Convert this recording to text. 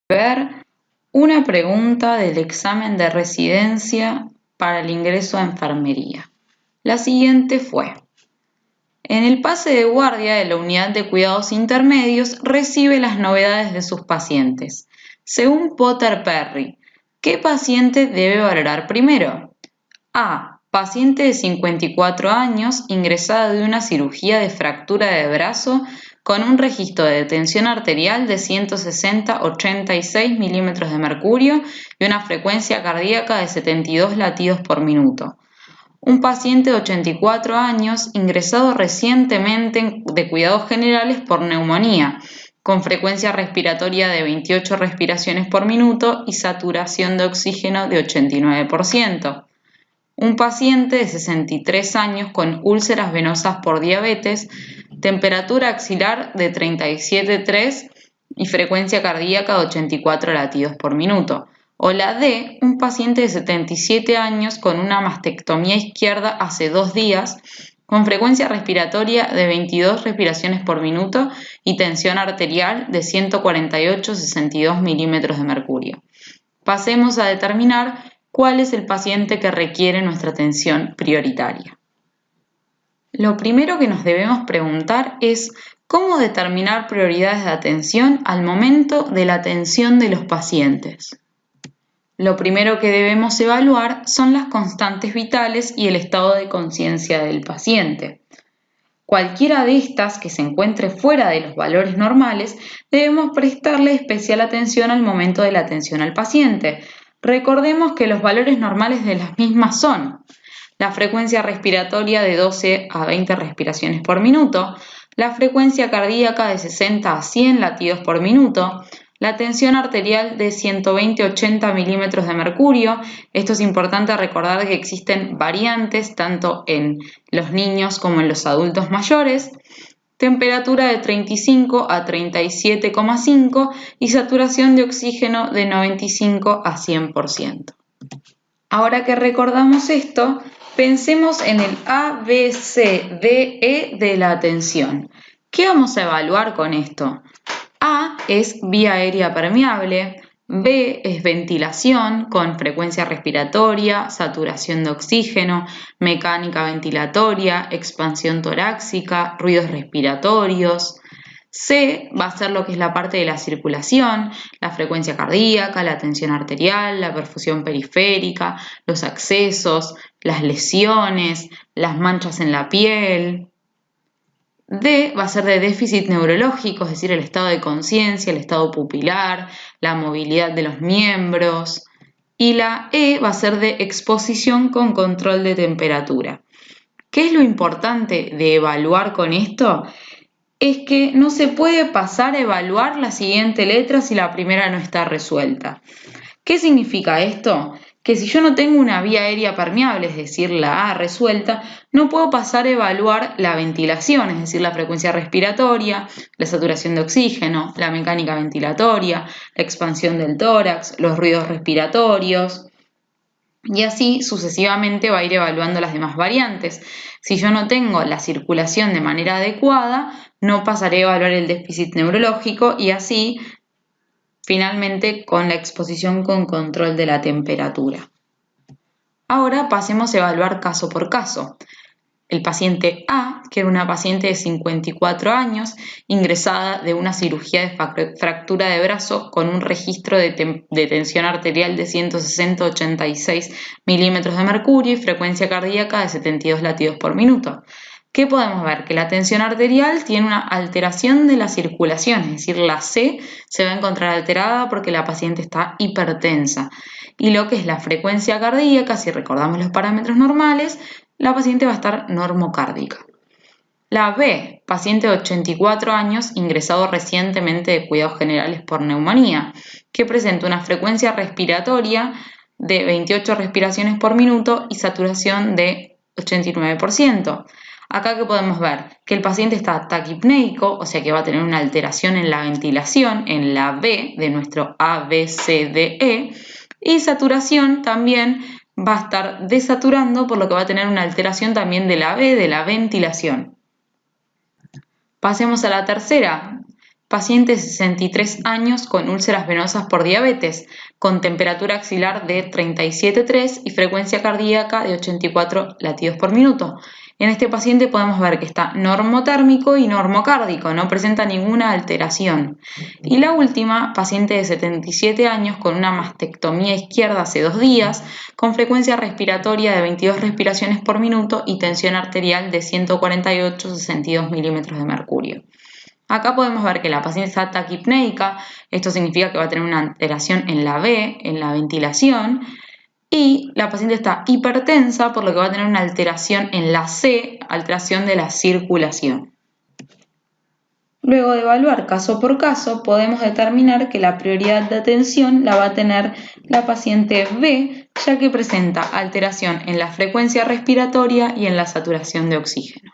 Ver una pregunta del examen de residencia para el ingreso a enfermería. La siguiente fue: en el pase de guardia de la unidad de cuidados intermedios recibe las novedades de sus pacientes. Según Potter Perry, ¿qué paciente debe valorar primero? A. Paciente de 54 años ingresada de una cirugía de fractura de brazo con un registro de tensión arterial de 160/86 milímetros de mercurio y una frecuencia cardíaca de 72 latidos por minuto. Un paciente de 84 años ingresado recientemente de cuidados generales por neumonía, con frecuencia respiratoria de 28 respiraciones por minuto y saturación de oxígeno de 89%. Un paciente de 63 años con úlceras venosas por diabetes, temperatura axilar de 37,3 y frecuencia cardíaca de 84 latidos por minuto. O la D, un paciente de 77 años con una mastectomía izquierda hace 2 días, con frecuencia respiratoria de 22 respiraciones por minuto y tensión arterial de 148/62 milímetros de mercurio. Pasemos a determinar cuál es el paciente que requiere nuestra atención prioritaria. Lo primero que nos debemos preguntar es cómo determinar prioridades de atención al momento de la atención de los pacientes. Lo primero que debemos evaluar son las constantes vitales y el estado de conciencia del paciente. Cualquiera de estas que se encuentre fuera de los valores normales, debemos prestarle especial atención al momento de la atención al paciente. Recordemos que los valores normales de las mismas son la frecuencia respiratoria de 12 a 20 respiraciones por minuto, la frecuencia cardíaca de 60 a 100 latidos por minuto, la tensión arterial de 120/80 milímetros de mercurio. Esto es importante recordar que existen variantes tanto en los niños como en los adultos mayores, temperatura de 35 a 37,5 y saturación de oxígeno de 95 a 100%. Ahora que recordamos esto, pensemos en el A, B, C, D, E de la atención. ¿Qué vamos a evaluar con esto? A es vía aérea permeable, B es ventilación con frecuencia respiratoria, saturación de oxígeno, mecánica ventilatoria, expansión torácica, ruidos respiratorios. C va a ser lo que es la parte de la circulación, la frecuencia cardíaca, la tensión arterial, la perfusión periférica, los accesos, las lesiones, las manchas en la piel. D va a ser de déficit neurológico, es decir, el estado de conciencia, el estado pupilar, la movilidad de los miembros. Y la E va a ser de exposición con control de temperatura. ¿Qué es lo importante de evaluar con esto? Es que no se puede pasar a evaluar la siguiente letra si la primera no está resuelta. ¿Qué significa esto? Que si yo no tengo una vía aérea permeable, es decir, la A resuelta, no puedo pasar a evaluar la ventilación, es decir, la frecuencia respiratoria, la saturación de oxígeno, la mecánica ventilatoria, la expansión del tórax, los ruidos respiratorios. Y así sucesivamente va a ir evaluando las demás variantes. Si yo no tengo la circulación de manera adecuada, no pasaré a evaluar el déficit neurológico y así finalmente con la exposición con control de la temperatura. Ahora pasemos a evaluar caso por caso. El paciente A, que era una paciente de 54 años, ingresada de una cirugía de fractura de brazo con un registro de tensión arterial de 160/86 milímetros de mercurio y frecuencia cardíaca de 72 latidos por minuto. ¿Qué podemos ver? Que la tensión arterial tiene una alteración de la circulación, es decir, la C se va a encontrar alterada porque la paciente está hipertensa. Y lo que es la frecuencia cardíaca, si recordamos los parámetros normales, la paciente va a estar normocárdica. La B, paciente de 84 años, ingresado recientemente de cuidados generales por neumonía, que presenta una frecuencia respiratoria de 28 respiraciones por minuto y saturación de 89%. Acá que podemos ver que el paciente está taquipneico, o sea que va a tener una alteración en la ventilación, en la B de nuestro ABCDE, y saturación también va a estar desaturando, por lo que va a tener una alteración también de la B, de la ventilación. Pasemos a la tercera. paciente de 63 años con úlceras venosas por diabetes, con temperatura axilar de 37,3 y frecuencia cardíaca de 84 latidos por minuto. En este paciente podemos ver que está normotérmico y normocárdico, no presenta ninguna alteración. Y la última, paciente de 77 años con una mastectomía izquierda hace 2 días, con frecuencia respiratoria de 22 respiraciones por minuto y tensión arterial de 148/62 milímetros de mercurio. Acá podemos ver que la paciente está taquipneica, esto significa que va a tener una alteración en la V, en la ventilación, y la paciente está hipertensa, por lo que va a tener una alteración en la C, alteración de la circulación. Luego de evaluar caso por caso, podemos determinar que la prioridad de atención la va a tener la paciente B, ya que presenta alteración en la frecuencia respiratoria y en la saturación de oxígeno.